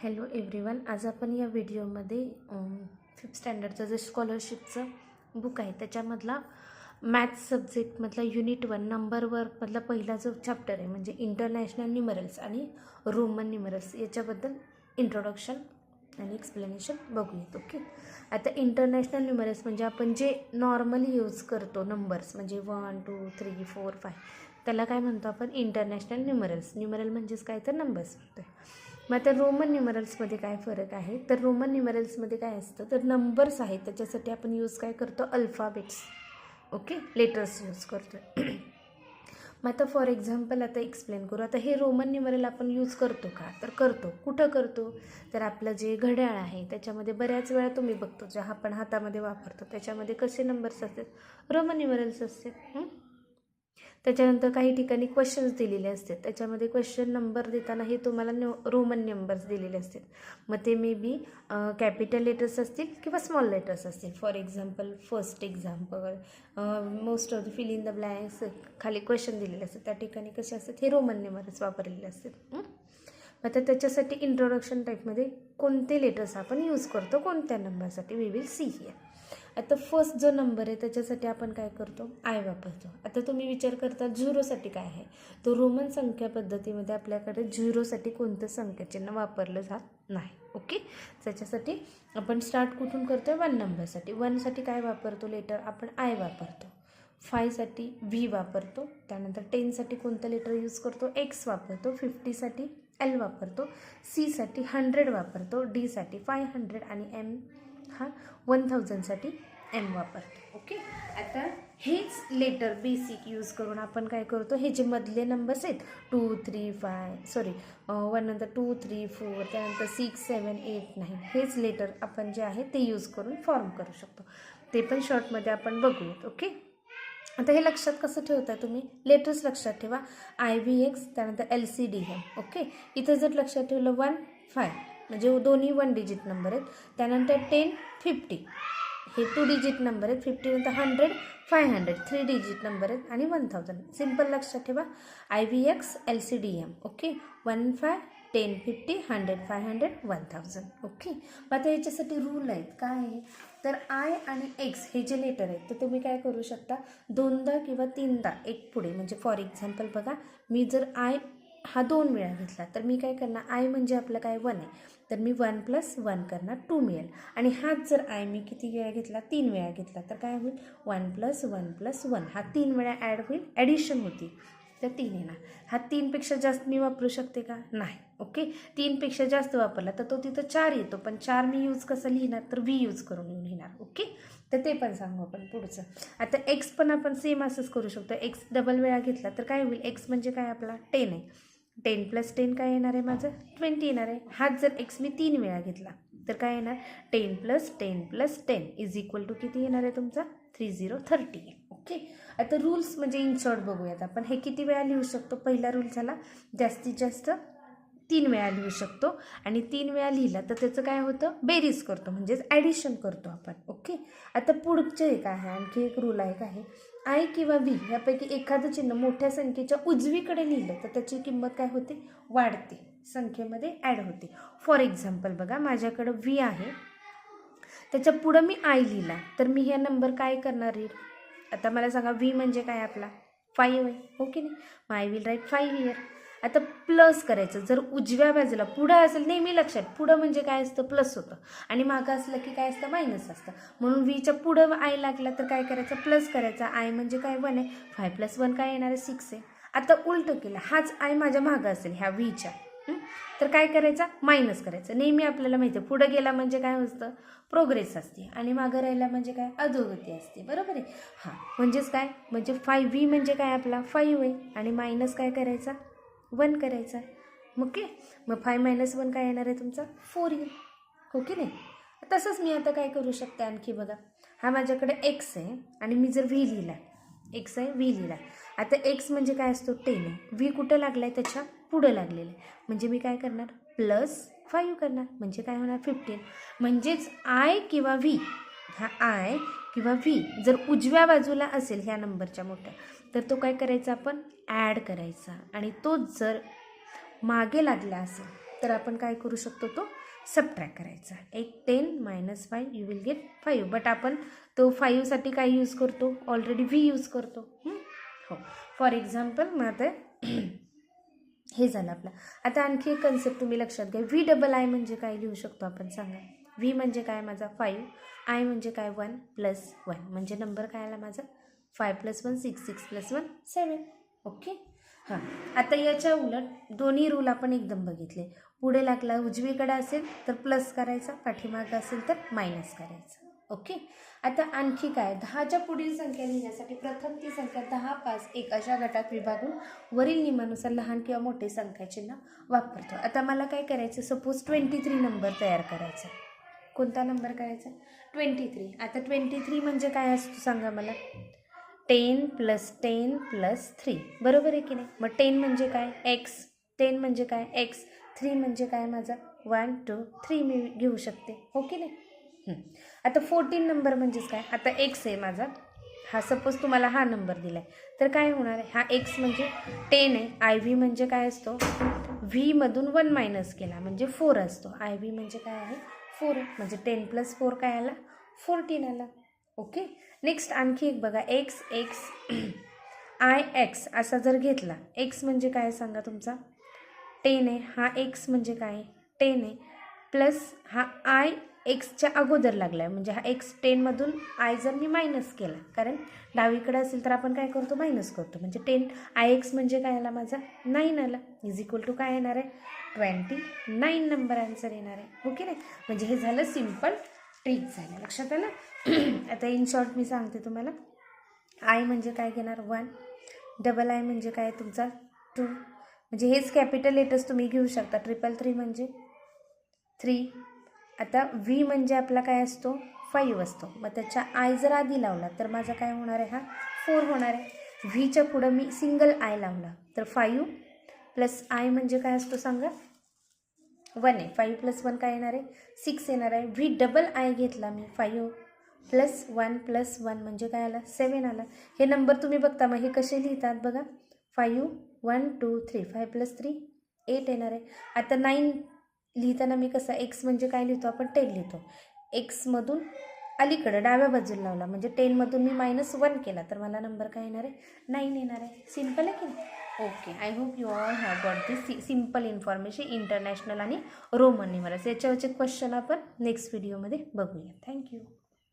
Hello everyone, आज आपण या व्हिडिओमध्ये 5th स्टँडर्डचं जे स्कॉलरशिपचं बुक आहे त्याच्यामधला मॅथ्स सब्जेक्टमधला युनिट 1 नंबरवर मधला पहिला जो चॅप्टर आहे म्हणजे इंटरनॅशनल न्यूमरल्स आणि रोमन न्यूमरल्स याच्याबद्दल इंट्रोडक्शन आणि एक्सप्लेनेशन बघूयात. ओके, आता इंटरनॅशनल न्यूमरल्स म्हणजे आपण जे नॉर्मली यूज करतो नंबर्स म्हणजे 1 2 3 4 5 त्याला काय म्हणतो आपण इंटरनॅशनल न्यूमरल्स. न्यूमरल म्हणजेच काय तर नंबर्स म्हणतो. मग आता रोमन न्यूमरल्समध्ये काय फरक आहे तर रोमन न्यूमरल्समध्ये काय असतं तर नंबर्स आहेत त्याच्यासाठी आपण यूज काय करतो अल्फाबेट्स. ओके, लेटर्स यूज करतो. मग आता फॉर एक्झाम्पल आता एक्सप्लेन करू. आता हे रोमन न्यूमरल आपण यूज करतो का तर करतो. कुठं करतो तर आपलं जे घड्याळ आहे त्याच्यामध्ये बऱ्याच वेळा तुम्ही बघतो जे आपण हातामध्ये वापरतो त्याच्यामध्ये कसे नंबर्स असतात रोमन न्यूमरल्स असतात. त्याच्यानंतर काही ठिकाणी क्वेश्चन्स दिलेले असतात त्याच्यामध्ये क्वेश्चन नंबर देताना हे तुम्हाला रोमन नंबर्स दिलेले असतात. मग ते मे बी कॅपिटल लेटर्स असतील किंवा स्मॉल लेटर्स असतील. For example first example most of the fill in the blanks खाली क्वेश्चन दिलेले असतात त्या ठिकाणी कसे असतात हे रोमन नंबर्स वापरलेले असतात. आता त्याच्यासाठी इंट्रोडक्शन टाईपमध्ये कोणते लेटर्स आपण यूज करतो कोणत्या नंबरसाठी वी विल सी हिअर. आता फर्स्ट जो नंबर आहे त्याच्यासाठी आपण काय करतो आय वापरतो. आता तुम्ही विचार करता झिरोसाठी काय आहे तो रोमन संख्या पद्धतीमध्ये आपल्याकडे झिरोसाठी कोणतं संख्याचिन्ह वापरलं जात नाही. ओके, त्याच्यासाठी आपण स्टार्ट कुठून करतो 1 नंबरसाठी. 1साठी काय वापरतो लेटर आपण आय वापरतो. 5साठी व्ही वापरतो. त्यानंतर 10साठी कोणतं लेटर यूज करतो एक्स वापरतो. 50साठी एल वापरतो. सीसाठी 100 वापरतो. डीसाठी 500 आणि एम हा 1000साठी एम वापरतो. ओके, आता हेच लेटर बेसिक यूज करून आपण काय करतो हे जे मधले नंबर्स आहेत 2 3 5 1 नंतर 2 3 4 त्यानंतर 6 7 8 9 हेच लेटर आपण जे आहे ते यूज करून फॉर्म करू शकतो. ते पण शॉर्टमध्ये आपण बघूयात. ओके, आता हे लक्षात कसं ठेवता तुम्ही लेटर्स लक्षात ठेवा IVX त्यानंतर LCDM. ओके, इथं जर लक्षात ठेवलं 1 5 म्हणजे दोन्ही 1 डिजिट नंबर आहेत. त्यानंतर 10 50 हे 2 डिजिट नंबर आहेत. 50 नंतर 100 500 3 डिजिट नंबर आहेत आणि 1000 सिम्पल लक्षात ठेवा IVX LCDM. ओके, 1 5 10 50 100 500 1000. ओके, मग आता याच्यासाठी रूल आहेत काय आहे तर आय आणि एक्स हे जे लेटर आहेत तर तुम्ही काय करू शकता दोनदा किंवा तीनदा एक पुढे म्हणजे फॉर एक्झाम्पल बघा मी जर आय हा 2 वेळा घेतला तर मी काय करणार आय म्हणजे आपलं काय 1 आहे तर मी 1 + 1 करणार 2 मिळेल. आणि हाच जर आय मी किती वेळा घेतला 3 वेळा घेतला तर काय होईल 1 + 1 + 1 हा 3 वेळा ॲड होईल ॲडिशन होती तर 3 येणार. हा 3पेक्षा जास्त मी वापरू शकते का नाही. ओके, 3पेक्षा जास्त वापरला तर तो तिथं 4 येतो पण 4 मी यूज कसं लिहिणार तर व्ही यूज करून लिहिणार. ओके, तर ते पण सांगू आपण पुढचं. आता एक्स पण आपण सेम असंच करू शकतो. एक्स डबल वेळा घेतला तर काय होईल एक्स म्हणजे काय आपला 10 आहे. 10 + 10 काय येणार आहे माझं 20 येणार आहे. हाच जर एक्स मी 3 वेळा घेतला तर काय येणार 10 + 10 + 10 = किती येणार आहे तुमचा 30 ओके, आता रूल्स म्हणजे इन शॉर्ट बघूयात आपण हे किती वेळा लिहू शकतो. पहिला रूल झाला जास्तीत जास्त 3 वेळा लिहू शकतो आणि 3 वेळा लिहिला तर त्याचं काय होतं बेरीज करतो म्हणजेच ॲडिशन करतो आपण. ओके, आता पुढचे एक आहे आणखी एक रूल आहे काय आय किंवा व्ही यापैकी एखादं चिन्ह मोठ्या संख्येच्या उजवीकडे लिहिलं तर त्याची किंमत काय होते वाढते संख्येमध्ये ॲड होते. फॉर एक्झाम्पल बघा माझ्याकडं व्ही आहे त्याच्या पुढं मी आय लिहिला तर मी ह्या नंबर काय करणार आहे आता मला सांगा व्ही म्हणजे काय आपला 5 आहे. ओके नाही मग आय विल राईट 5 हिअर. आता प्लस करायचं जर उजव्या बाजूला पुढं असेल नेहमी लक्षात पुढं म्हणजे काय असतं प्लस होतं आणि मागं असलं की काय असतं मायनस असतं. म्हणून व्हीच्या पुढं आय लागला तर काय करायचं प्लस करायचा. आय म्हणजे काय 1 आहे 5 + 1 काय येणार आहे 6 आहे. आता उलटं केलं हाच आय माझ्या मागं असेल ह्या व्हीच्या तर काय करायचा मायनस करायचं. नेहमी आपल्याला माहिती आहे पुढं गेला म्हणजे काय असतं प्रोग्रेस असते आणि मागं राहिला म्हणजे काय अधोगती असते. बरोबर आहे. हां म्हणजेच काय म्हणजे 5V म्हणजे काय आपला 5 आहे आणि मायनस काय करायचा 1 करायचा. ओके, मग 5 - 1 काय येणार आहे तुमचा 4 येईल. ओके नाही तसंच मी आता काय करू शकते आणखी बघा हा माझ्याकडे एक्स आहे आणि मी जर व्ही लिहिला एक्स आहे व्ही लिहिला आता एक्स म्हणजे काय असतो 10 आहे. व्ही कुठं लागला आहे त्याच्या पुढं लागलेलं आहे म्हणजे मी काय करणार +5 करणार म्हणजे काय होणार 15. म्हणजेच आय किंवा व्ही हा आय किंवा व्ही जर उजव्या बाजूला असेल ह्या नंबरच्या मोठ्या तर तो काय करायचा आपण ॲड करायचा आणि तो जर मागे लागला असेल तर आपण काय करू शकतो, तो सबट्रॅक्ट करायचा. एक 10 - 5 यू विल गेट 5. बट आपण तो 5साठी काय यूज करतो, ऑलरेडी व्ही यूज करतो. हो, फॉर एक्झाम्पल मग आता हे झालं आपलं. आता आणखी एक कन्सेप्ट तुम्ही लक्षात घ्या. VII म्हणजे काय लिहू शकतो आपण, सांगा. व्ही म्हणजे काय माझा 5, आय म्हणजे काय 1 + 1 म्हणजे नंबर काय आला माझा 5 + 1 6, 6 + 1 7. ओके. हां, आता याच्या उलट दोन्ही रूल आपण एकदम बघितले. पुढे लागला उजवीकडे असेल तर प्लस करायचा, पाठीमागं असेल तर मायनस करायचा. ओके. आता आणखी काय, 10च्या पुढील संख्या लिहिण्यासाठी प्रथम ती संख्या 10, 5, 1 अशा गटात विभागून वरील नियमानुसार लहान किंवा मोठे संख्या चिन्ह वापरतो. आता मला काय करायचं, सपोज 23 नंबर तयार करायचा. कोणता नंबर करायचा, 23. आता 23 म्हणजे काय असतो सांगा मला, 10 + 10 + 3, बरोबर आहे की नाही. मग 10 म्हणजे काय, एक्स. 10 म्हणजे काय, एक्स. 3 म्हणजे काय माझा 1 2 3 मी घेऊ शकते, हो की नाही. आता 14 नंबर म्हणजेच काय, आता एक्स आहे माझा, हा सपोज तुम्हाला हा नंबर दिला आहे, तर काय होणार आहे, हा एक्स म्हणजे 10 आहे. आय व्ही म्हणजे काय असतो, व्हीमधून 1 मायनस केला म्हणजे 4 असतो. आय व्ही म्हणजे काय आहे 4, म्हणजे 10 + 4 काय आला 14 आला. ओके. नेक्स्ट आणखी एक बघा, एक्स एक्स आय एक्स असा जर घेतला, एक्स म्हणजे काय सांगा तुमचा 10 आहे, हा एक्स म्हणजे काय 10 आहे, प्लस हा आय एक्सच्या अगोदर लागला आहे, म्हणजे हा एक्स 10मधून आय जर मी मायनस केला, कारण डावीकडे असेल तर आपण काय करतो, मायनस करतो, म्हणजे 10 आय एक्स म्हणजे काय आला माझा 9 आला, = काय येणार आहे 29 नंबर आन्सर येणार आहे. ओके नाही, म्हणजे हे झालं सिम्पल ट्रिक झालं, लक्षात आलं. आता इन शॉर्ट मी सांगते तुम्हाला. आय म्हणजे काय घेणार 1, I म्हणजे काय तुमचा 2, म्हणजे हेच कॅपिटल लेटर्स तुम्ही घेऊ शकता. 333 म्हणजे 3. आता व्ही म्हणजे आपला काय असतो 5 असतो, मग त्याच्या आय जर आधी लावला तर माझा काय होणार आहे, हा 4 होणार आहे. व्हीच्या पुढं मी सिंगल आय लावला तर 5 + आय म्हणजे काय असतो सांगा 1 आहे. 5 + 1 काय येणार आहे 6 येणार आहे. VII घेतला मी, 5 + 1 + 1 म्हणजे काय आला 7 आला. हे नंबर तुम्ही बघता, मग हे कसे लिहितात बघा, 5 1 2 3, 5 + 3 8 येणार आहे. आता 9 लिहिताना मी कसं, एक्स म्हणजे काय लिहितो आपण 10 लिहितो, एक्समधून अलीकडं डाव्या बाजूला लावला म्हणजे 10मधून मी -1 केला तर मला नंबर काय येणार आहे 9 येणार आहे. सिम्पल आहे की नाही. Okay, I hope you all have got this simple information, international आणि रोमन न्यूमरल्स. याच्यावरचे क्वेश्चन आपण नेक्स्ट व्हिडिओमध्ये बघूया. थँक्यू.